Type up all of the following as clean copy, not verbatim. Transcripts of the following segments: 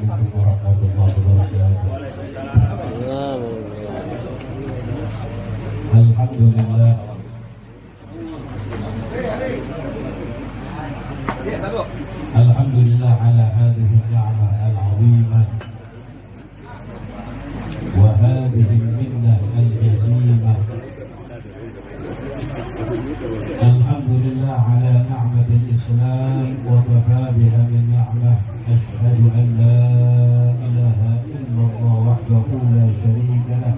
Assalamualaikum warahmatullahi wabarakatuh. Alhamdulillah. Alhamdulillah ala hadhihi ni'mah al-'azimah wa hadhihi al-minnah al-jazimah. Alhamdulillah ala ni'mat al-islam wa kafa biha min ni'mah. Ashhadu an la ilaha illallah wahdahu la sharika lah.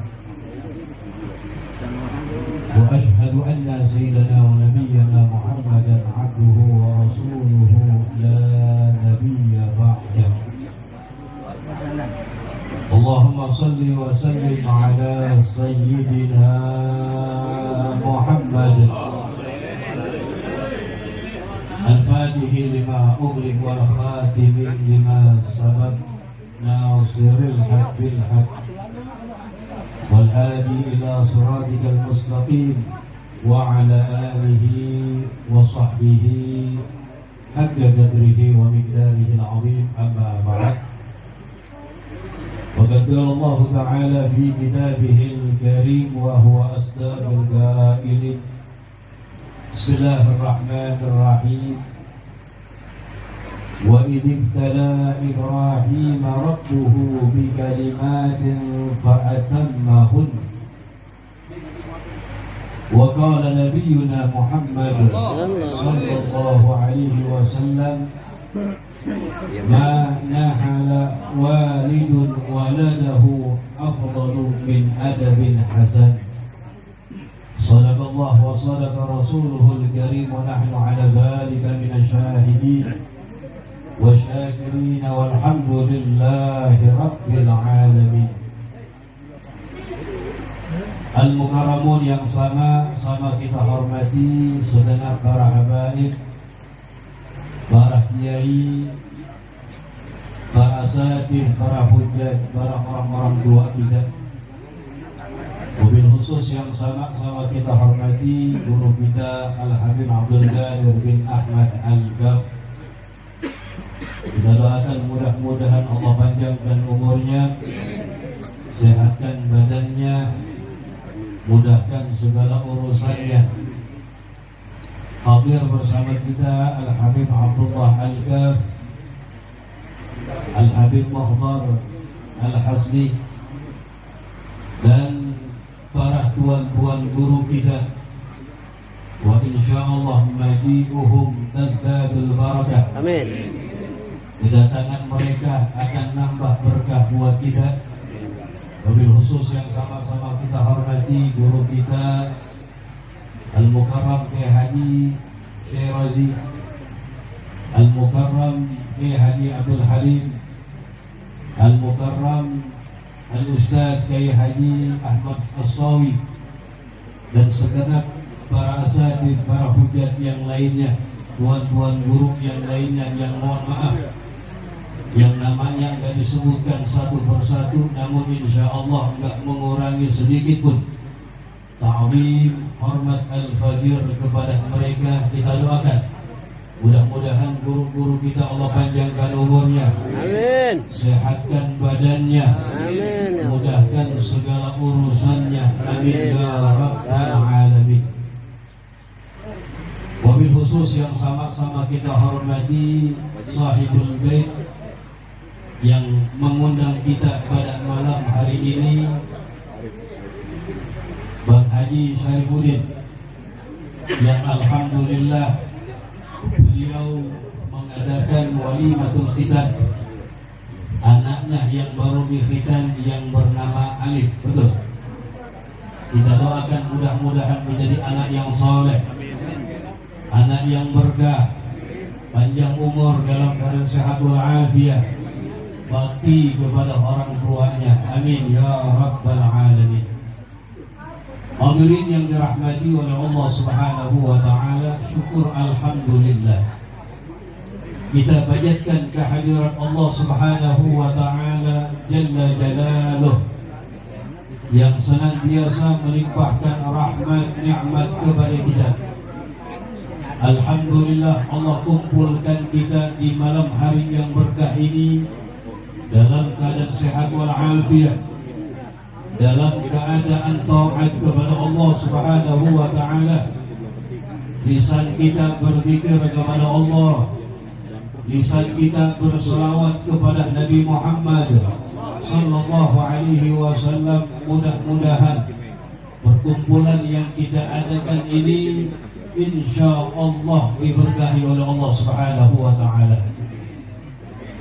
وأشهد أن سيدنا ونبينا محمدا عبده ورسوله لا نبي بعده. اللهم صل وسلم على سيدنا محمد الفاتح لما أغلق والخاتم لما سبق ناصر الحق بالحق والهادي إلى صراطك المستقيم وعلى آله وصحبه حق قدره ومقداره العظيم. أما بعد، وقد قال الله تعالى في كتابه الكريم وهو أصدق القائلين: بسم الله الرحمن الرحيم. وإذ ابتلى إبراهيم ربه بكلمات فأتمهن. وقال نبينا محمد صلى الله عليه وسلم: ما نحل والد ولده أفضل من أدب حسن. صدق الله وصدق رسوله الكريم، ونحن على ذلك من الشاهدين والشاكرين والحمد لله رب العالمين. Al-Mukarramun yang sama kita hormati segenap para habaib, para kiai, para asatidz, para hujjah, para orang-orang tua kita. Mobil khusus yang sama kita hormati guru kita Al-Habib Abdul Qadir bin Ahmad Al-Gaf. Kita doakan mudah-mudahan Allah panjangkan umurnya, sehatkan badannya, mudahkan segala urusannya. Hadir bersama kita Al-Habib Abdullah Al-Gaf, Al-Habib Muhdar Al-Hasni, dan para tuan-tuan guru kita. Wa insyaallah maji'uhum tazdadul barakah. Amin. Kedatangan mereka akan nambah berkah buat kita. Wabil khusus yang sama-sama kita hormati guru kita Al-Mukarram Kiai Haji Syirazi, Al-Mukarram Kiai Haji Abdul Halim, Al-Mukarram Al-Ustadz Kiai Haji Ahmad As-Sawi, dan segenap para asatidz, para hujat yang lainnya, tuan-tuan guru yang lainnya yang mohon maaf yang namanya enggak disebutkan satu persatu, namun insya Allah enggak mengurangi sedikit pun ta'zim, hormat al-fadhil kepada mereka. Kita doakan mudah-mudahan guru-guru kita Allah panjangkan umurnya, amin, sehatkan badannya, amin, mudahkan segala urusannya, amin ya rabbal alamin. Wabil khusus yang sama-sama kita hormati sahibul bait yang mengundang kita pada malam hari ini, Bang Haji Syarifuddin, yang alhamdulillah beliau mengadakan walimatul khitan anaknya yang baru dikhitan yang bernama Alif. Betul. Kita doakan mudah-mudahan menjadi anak yang soleh, anak yang berkah, panjang umur dalam keadaan sehat walafiat, bakti kepada orang tuanya, amin ya rabbal alamin. Hadirin yang dirahmati oleh Allah Subhanahu wa taala, syukur alhamdulillah kita panjatkan kehadirat Allah Subhanahu wa taala jalla jalaluh yang senantiasa melimpahkan rahmat nikmat kepada kita. Alhamdulillah Allah kumpulkan kita di malam hari yang berkah ini dalam keadaan sehat walafiat, dalam keadaan taat kepada Allah Subhanahu wa taala. Lisan kita berzikir kepada Allah, lisan kita berselawat kepada Nabi Muhammad sallallahu alaihi wasallam. Mudah-mudahan perkumpulan yang kita adakan ini insyaallah diberkahi oleh Allah Subhanahu wa taala.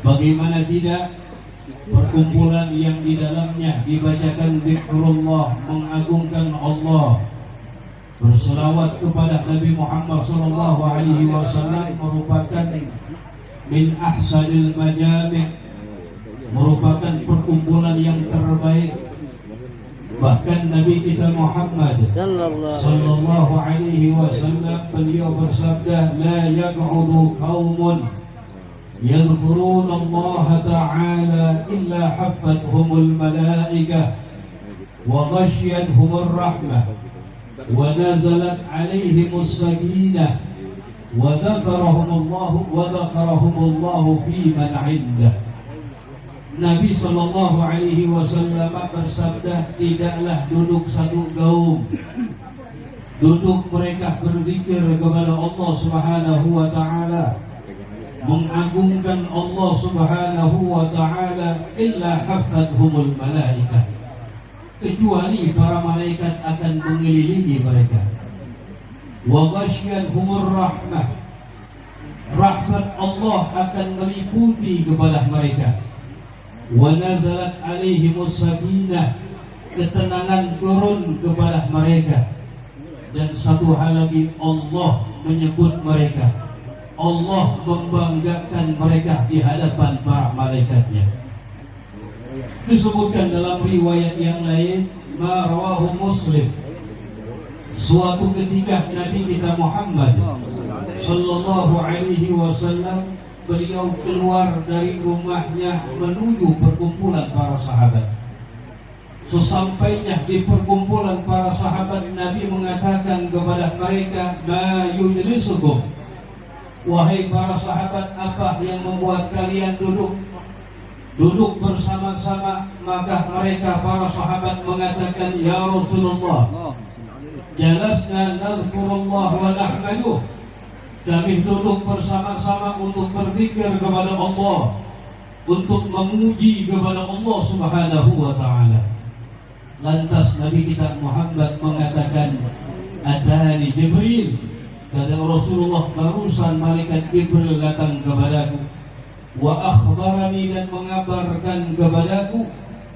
Bagaimana tidak, perkumpulan yang di dalamnya dibacakan zikrullah, mengagungkan Allah, berselawat kepada Nabi Muhammad sallallahu alaihi wasallam merupakan min ahsanil majami', merupakan perkumpulan yang terbaik. Bahkan Nabi kita Muhammad sallallahu alaihi wasallam beliau bersabda, la yaq'udu qaumun yadhkuruna Allah ta'ala illa haffathumul malaikah wa ghasyiyatuhumur rahmah wa nazalat alaihimus sakinah wa dzakarahumullahu fi man 'indah. Nabi sallallahu alaihi wasallam bersabda, tidaklah duduk satu kaum, duduk mereka berzikir kepada Allah Subhanahu wa taala, mengagungkan Allah Subhanahu wa taala, illa haffathumul malaikah, kecuali para malaikat akan mengelilingi mereka. Wa ghasyiyatuhumur rahmah, rahmat Allah akan meliputi kepada mereka. Wa nazalat alaihimus sakinah, ketenangan turun kepada mereka. Dan satu hal lagi, Allah menyebut mereka, Allah membanggakan mereka di hadapan para malaikatnya. Disebutkan dalam riwayat yang lain, ma rawahu Muslim, suatu ketika Nabi kita Muhammad sallallahu alaihi wasallam beliau keluar dari rumahnya menuju perkumpulan para sahabat. Sesampainya di perkumpulan para sahabat, Nabi mengatakan kepada mereka, ma yujlisukum, wahai para sahabat, apa yang membuat kalian duduk bersama-sama? Maka mereka para sahabat mengatakan, ya Rasulullah, jalasna nadhkurullah wa nahmaduh, kami duduk bersama-sama untuk berzikir kepada Allah, untuk memuji kepada Allah Subhanahu wa taala. Lantas Nabi kita Muhammad mengatakan, atani Jibril, kata Rasulullah, barusan malaikat Jibril datang kepadaku, wa akhbarani, dan mengabarkan kepadaku,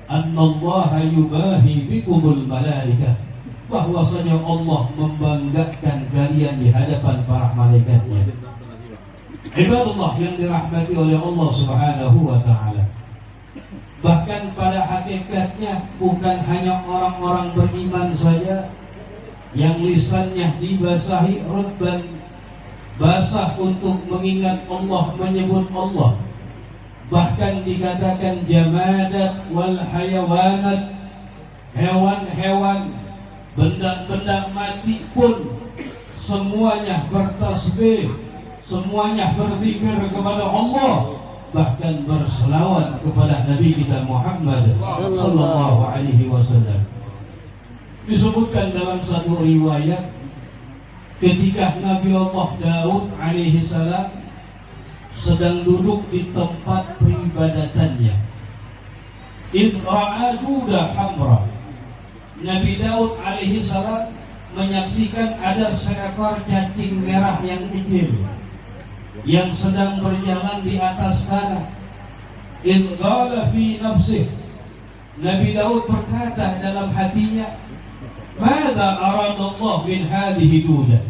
annallaha yubahi bikumul malaikah, bahwasanya Allah membanggakan kalian di hadapan para malaikatnya. Ibadallah yang dirahmati oleh Allah Subhanahu wa taala. Bahkan pada hakikatnya bukan hanya orang-orang beriman saja yang lisannya dibasahi rutban, basah untuk mengingat Allah, menyebut Allah. Bahkan dikatakan jamadat wal hayawanat, hewan-hewan, benda-benda mati pun semuanya bertasbih, semuanya berzikir kepada Allah, bahkan berselawat kepada Nabi kita Muhammad sallallahu alaihi wasallam. Disebutkan dalam satu riwayat, ketika Nabi Allah Daud alaihi salam sedang duduk di tempat peribadatannya, idra'a duda hamra, Nabi Daud alaihi salam menyaksikan ada seekor cacing merah yang kecil yang sedang berjalan di atas tanah. In qala fi nafsih, Nabi Daud berkata dalam hatinya, madza aradallah min hadhihi duda,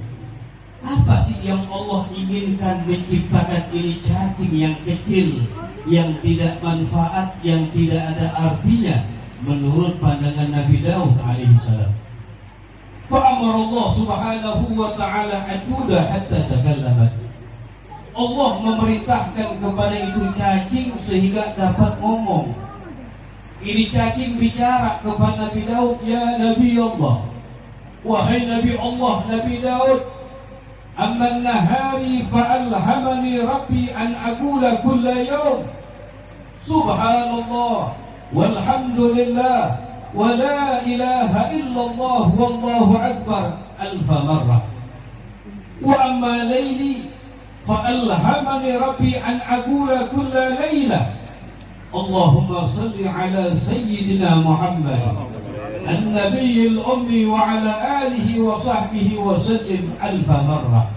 apa sih yang Allah inginkan menciptakan ini cacing yang kecil, yang tidak manfaat, yang tidak ada artinya menurut pandangan Nabi Daud alaihi salam. Fa amara Allah Subhanahu wa taala aduda hatta takallamat, Allah memerintahkan kepada itu cacing sehingga dapat ngomong. Ini cacing bicara kepada Nabi Daud, ya Nabi Allah, wahai Nabi Allah, Nabi Daud, amman nahari fa'alhamani Rabbi an aqula kulla yawm, Subhanallah walhamdulillah wa la ilaha illallah wallahu akbar alfa marrah. Wa amma layli fa'alhamani rabbi an aqula kulla layla Allahumma salli ala sayyidina Muhammad an-nabiy al-ummi wa ala alihi wa sahbihi wa sallim alfa marrah.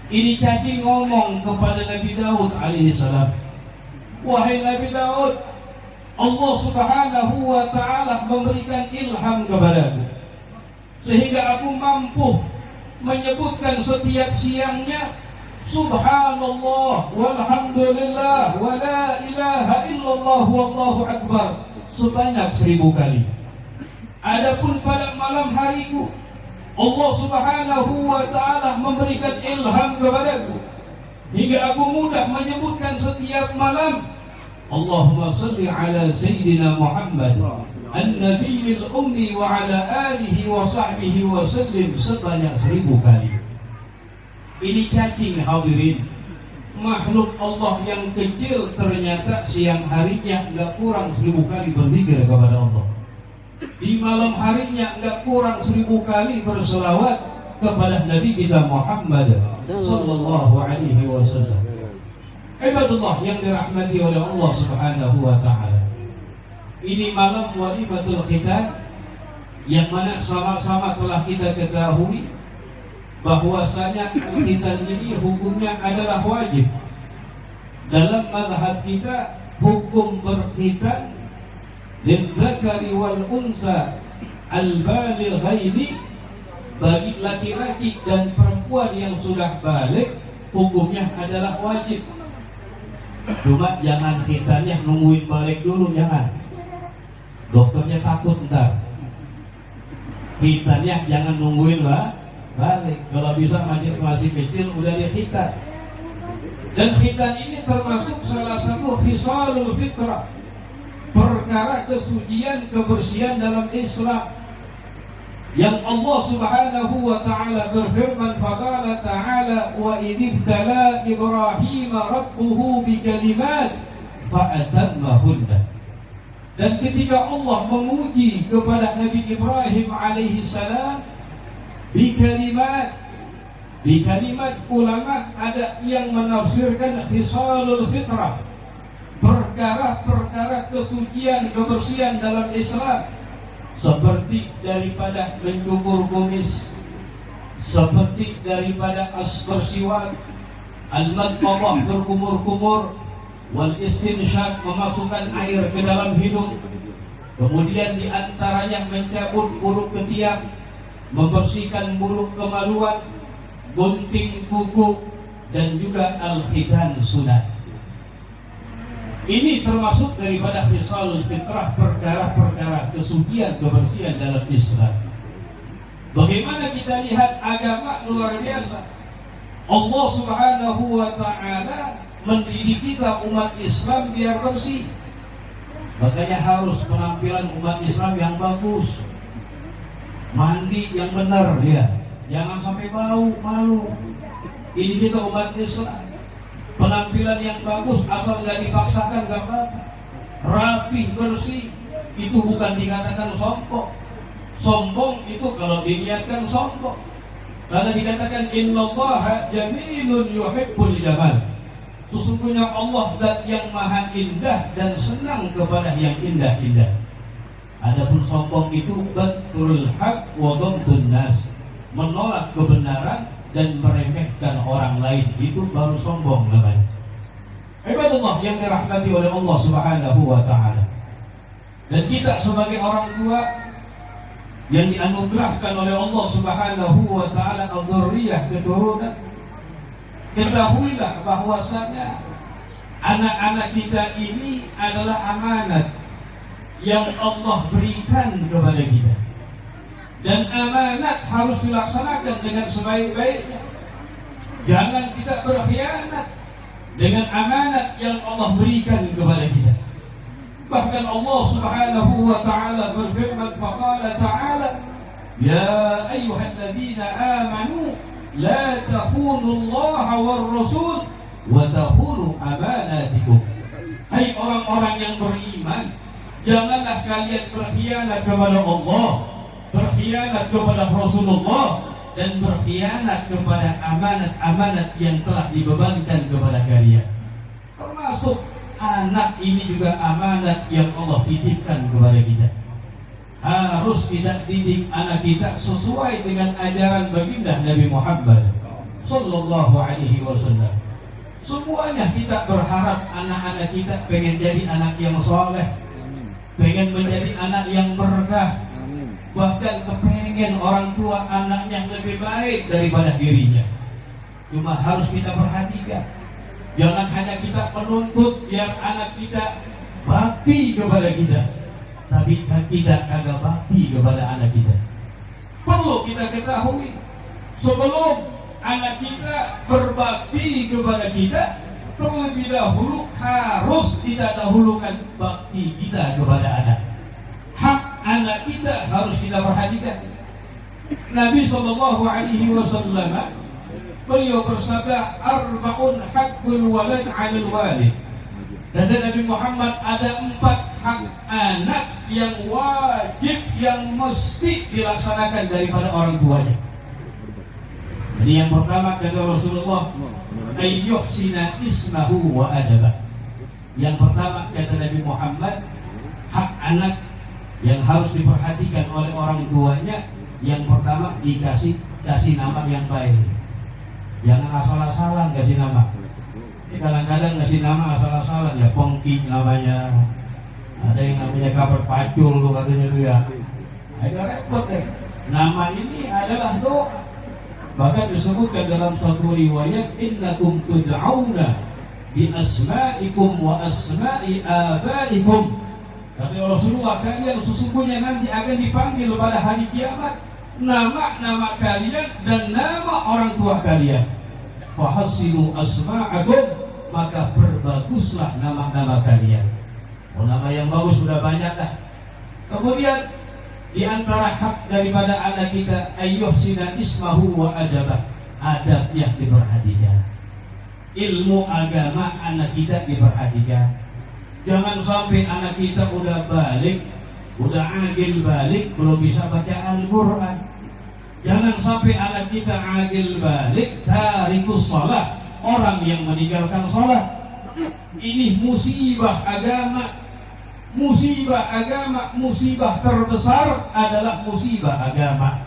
Ini cacing ngomong kepada Nabi Daud alaihi salam, wahai Nabi Daud, Allah subhanahu wa ta'ala memberikan ilham kepadaku sehingga aku mampu menyebutkan setiap siangnya Subhanallah walhamdulillah wa la ilaha illallah wallahu akbar sebanyak 1000 kali. Adapun pada malam hariku, Allah subhanahu wa ta'ala memberikan ilham kepadaku hingga aku mudah menyebutkan setiap malam Allahumma salli ala sayyidina Muhammad an-nabiyil ummi wa ala alihi wa sahbihi wa sallim sebanyak 1000 kali. Ini cacing hadirin, makhluk Allah yang kecil ternyata siang harinya enggak kurang 1000 kali berzikir kepada Allah. Di malam harinya enggak kurang 1000 kali berselawat kepada Nabi kita Muhammad sallallahu alaihi wasallam. Ibadullah yang dirahmati oleh Allah subhanahu wa ta'ala, ini malam walimatul khitan yang mana sama-sama telah kita ketahui bahwasanya khitan ini hukumnya adalah wajib. Dalam mazhab kita hukum berkhitan lidzakari wal unsa al-balighaini, bagi laki-laki dan perempuan yang sudah balik hukumnya adalah wajib. Cuma jangan khitannya nungguin balik dulu, jangan. Dokternya takut ntar. Khitannya jangan nungguin balik. Kalau bisa masih kecil udah dikhitan. Dan khitan ini termasuk salah satu khisalul fitrah, perkara kesucian kebersihan dalam Islam, yang Allah subhanahu wa ta'ala berfirman, faqala ta'ala wa idibtala Ibrahim rabbuhu bikalimat fa'atammahunna. Dan ketika Allah menguji kepada Nabi Ibrahim alaihi salam bikalimat, ulama ada yang menafsirkan khisalul fitrah, perkara-perkara kesucian kebersihan dalam Islam, seperti daripada mencukur kumis, seperti daripada bersiwak, al-madmadah berkumur-kumur, wal istinsyaq memasukkan air ke dalam hidung, kemudian diantaranya mencabut bulu ketiak, membersihkan bulu kemaluan, gunting kuku, dan juga al-khitan sunat. Ini termasuk daripada khisalul fitrah, perkara-perkara kesucian kebersihan dalam Islam. Bagaimana kita lihat agama luar biasa. Allah subhanahu wa ta'ala mendidik kita umat Islam biar bersih. Makanya harus penampilan umat Islam yang bagus, mandi yang benar ya, jangan sampai bau, malu. Ini kita umat Islam, penampilan yang bagus asal nggak dipaksakan nggak apa-apa, rapi bersih. Itu bukan dikatakan sombong. Sombong itu kalau diniatkan sombong, karena dikatakan innallaha jamilun yuhibbul jamal. Sesungguhnya Allah zat yang maha indah dan senang kepada yang indah-indah. Adapun sombong itu batrul haq wa ghamdun nas, menolak kebenaran dan meremehkan orang lain, itu baru sombong namanya. Ibadullah yang dirahmati oleh Allah subhanahu wa ta'ala. Dan kita sebagai orang tua yang dianugerahkan oleh Allah subhanahu wa ta'ala al-dzurriyyah, keturunan, ketahuilah bahwasanya anak-anak kita ini adalah amanat yang Allah berikan kepada kita. Dan amanat harus dilaksanakan dengan sebaik-baiknya. Jangan kita berkhianat dengan amanat yang Allah berikan kepada kita. Bahkan Allah subhanahu wa ta'ala berfirman, faqala ta'ala ya ayyuhalladzina amanu la takhunu Allah war rasul wa takhunu amanatikum. Hai orang-orang yang beriman, janganlah kalian berkhianat kepada Allah, berkhianat kepada Rasulullah, dan berkhianat kepada amanat-amanat yang telah dibebankan kepada kalian. Termasuk anak ini juga amanat yang Allah titipkan kepada kita. Harus kita didik anak kita sesuai dengan ajaran baginda Nabi Muhammad sallallahu alaihi wasallam. Semuanya kita berharap anak-anak kita pengen jadi anak yang soleh, pengen menjadi anak yang berkah, bahkan kepengen orang tua anaknya lebih baik daripada dirinya. Cuma harus kita perhatikan, jangan hanya kita menuntut biar anak kita bakti kepada kita, tapi kita kagak bakti kepada anak kita. Perlu kita ketahui, sebelum anak kita berbakti kepada kita, terlebih dahulu harus kita dahulukan bakti kita kepada anak. Hak anak kita harus kita perhatikan. Nabi sallallahu alaihi wasallam beliau bersabda, arba'un haqqul walad 'alal walid. Kata Nabi Muhammad, ada 4 hak anak yang wajib, yang mesti dilaksanakan daripada orang tuanya. Jadi yang pertama kata Rasulullah, ayyuhsina ismahu wa adabah. Yang pertama kata Nabi Muhammad, hak anak yang harus diperhatikan oleh orang tuanya, yang pertama kasih nama yang baik. Jangan asal-asalan kasih nama. Kadang-kadang kasih nama asal-asalan, ya Pongki namanya, ada yang namanya kabar pacul tuh katanya tuh ya. Agak repot deh. Nama ini adalah doa. Bahkan disebutkan dalam suatu riwayat, innakum tud'auna bi asma'ikum wa asma'i abaikum. Kata Rasulullah, kalian sesungguhnya nanti akan dipanggil pada hari kiamat nama-nama kalian dan nama orang tua kalian. Fahassinu asma'akum, maka perbaguslah nama-nama kalian. Oh, nama yang bagus sudah banyak dah. Kemudian di antara hak daripada anak kita, ayyuhsina ismahu wa adabah, adab yang diperhatikan. Ilmu agama anak kita diperhatikan. Jangan sampai anak kita udah balik, udah agil balik, belum bisa baca Al-Quran. Jangan sampai anak kita agil balik, tarikus shalah, orang yang meninggalkan shalah. Ini musibah agama. Musibah agama, musibah terbesar adalah musibah agama.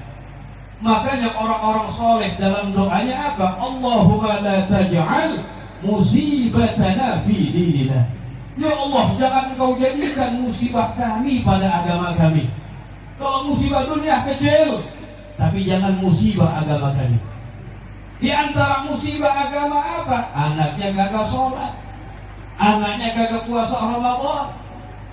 Makanya orang-orang soleh dalam doanya apa? Allahumma la taj'al musibatana fi dinina. Ya Allah, jangan kau jadikan musibah kami pada agama kami. Kalau musibah dunia kecil, tapi jangan musibah agama kami. Di antara musibah agama apa? Anaknya gagal sholat, anaknya gagal puasa Ramadan,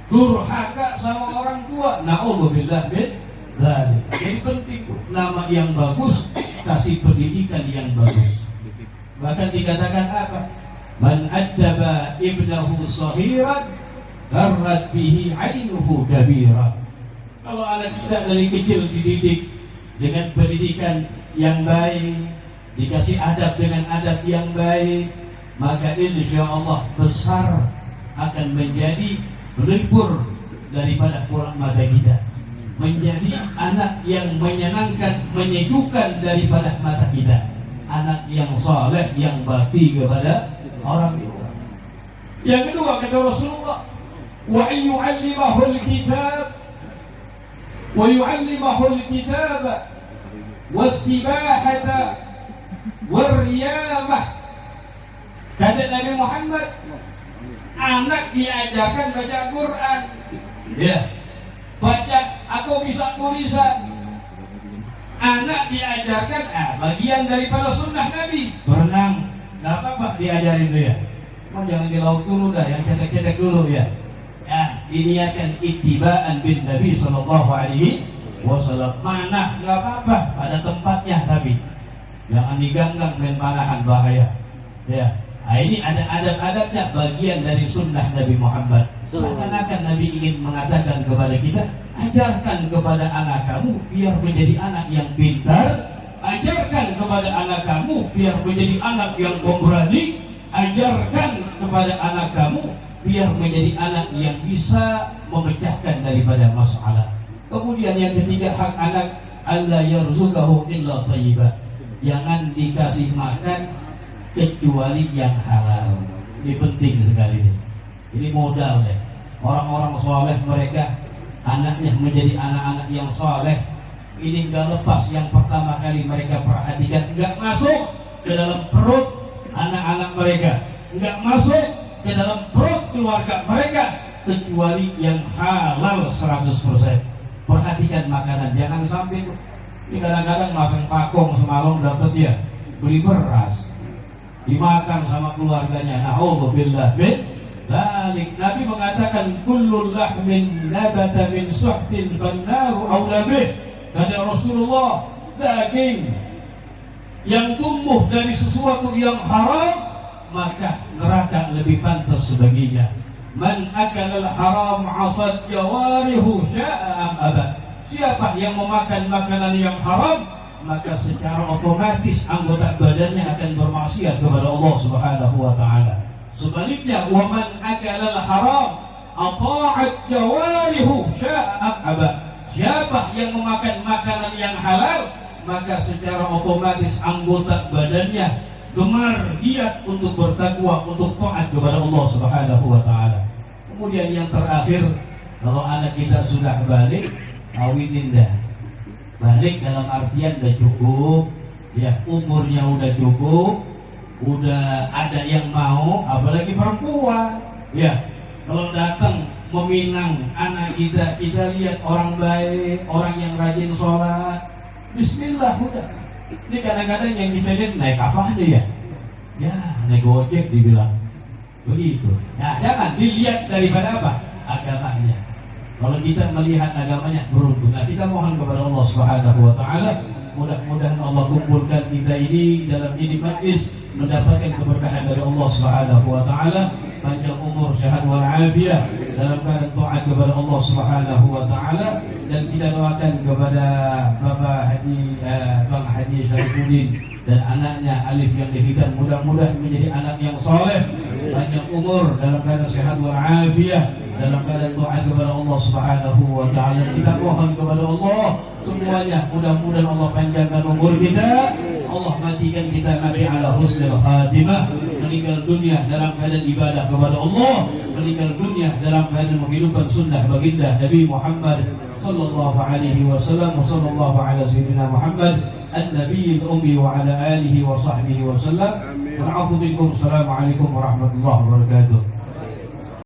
durhaka sama orang tua. Na'udzubillah min dzalik. Jadi penting nama yang bagus, kasih pendidikan yang bagus. Bahkan dikatakan apa? Man addaba ibnahu sahiran garrat bihi ainuhu kabira. Kalau anak kita dari kecil dididik dengan pendidikan yang baik, dikasih adab dengan adab yang baik, maka insya Allah besar akan menjadi melipur daripada pulang mata kita, menjadi anak yang menyenangkan, menyejukkan daripada mata kita, anak yang saleh, yang bakti kepada orang tua. Yang kedua kata Rasulullah, wa yu'allimahul kitab wa yu'allimahul kitab was-sibahata war-riyamah. Kata Nabi Muhammad, anak diajarkan baca Quran, ya, baca atau bisa tulisan. Anak diajarkan bagian daripada sunnah Nabi, berenang. Gak apa-apa diajarin tuh ya. Cuma jangan di laut dulu dah, yang cetek-cetek dulu ya. Ini akan ittiba'an bin Nabi sallallahu alaihi wasallam. Mana gak apa-apa pada tempatnya, tapi jangan diganggang main panahan, bahaya. Ya. Ini ada adab-adabnya, bagian dari sunnah Nabi Muhammad. Seakan-akan Nabi ingin mengatakan kepada kita, ajarkan kepada anak kamu biar menjadi anak yang pintar. Ajarkan kepada anak kamu biar menjadi anak yang pemberani. Ajarkan kepada anak kamu biar menjadi anak yang bisa memecahkan daripada masalah. Kemudian yang ketiga, hak anak alla yarzuqahu illa thayyiban. Jangan dikasih makan kecuali yang halal. Ini penting sekali nih. Ini modal deh. Orang-orang soleh mereka anaknya menjadi anak-anak yang soleh. Ini enggak lepas yang pertama kali mereka perhatikan, enggak masuk ke dalam perut anak-anak mereka, enggak masuk ke dalam perut keluarga mereka kecuali yang halal 100%. Perhatikan makanan, jangan sampai ini kadang-kadang masang pakong semalam dapat ya beli beras dimakan sama keluarganya. Na'udzubillah min dzalik. Nabi mengatakan kullul lahmin nabata min suhtin fannaru aula bih. Kata Rasulullah, daging yang tumbuh dari sesuatu yang haram maka neraka lebih pantas baginya. Man akala al-haram asad jawarihu sya'a am abad. Siapa yang memakan makanan yang haram maka secara otomatis anggota badannya akan bermaksiat kepada Allah Subhanahu wa taala. Sebaliknya, wa man akala al-haram ata'at jawarihu sya'a am abad. Siapa yang memakan makanan yang halal maka secara otomatis anggota badannya gemar giat untuk bertakwa, untuk taat kepada Allah Subhanahu wa taala. Kemudian yang terakhir, kalau anak kita sudah balik, kawinin dah. Balik dalam artian udah cukup, ya umurnya udah cukup, udah ada yang mau, apalagi perempuan. Ya, kalau datang meminang anak kita, kita lihat orang baik, orang yang rajin sholat, bismillah udah. Ini kadang-kadang yang kita lihat naik apa aja ya? Ya, naik gojek dibilang begitu. Nah, jangan dilihat daripada apa? Agamanya. Kalau kita melihat agamanya beruntung. Nah, kita mohon kepada Allah Subhanahu wa taala, mudah-mudahan Allah kumpulkan kita ini dalam ini majlis mendapatkan keberkahan dari Allah Subhanahu wa taala, panjang umur, sehat wal afiat, dalam keadaan taat kepada Allah Subhanahu wa taala. Dan kita doakan kepada Bapak Haji Bang Haji Syarifuddin dan anaknya Alif yang dihitan, mudah-mudahan menjadi anak yang soleh, panjang umur, dalam keadaan sehat wal afiat, dalam keadaan taat kepada Allah Subhanahu wa taala. Kita mohon kepada Allah semuanya, mudah-mudahan Allah panjangkan umur kita, Allah matikan kita mati ala husnul khatimah, meninggal dunia dalam keadaan ibadah kepada Allah, meninggal dunia dalam keadaan menghidupkan sunnah baginda Nabi Muhammad sallallahu alaihi wasallam. Sallallahu ala sayyidina Muhammad an-nabiyil ummi wa ala alihi wa sahbihi wasallam. Assalamualaikum warahmatullahi wabarakatuh.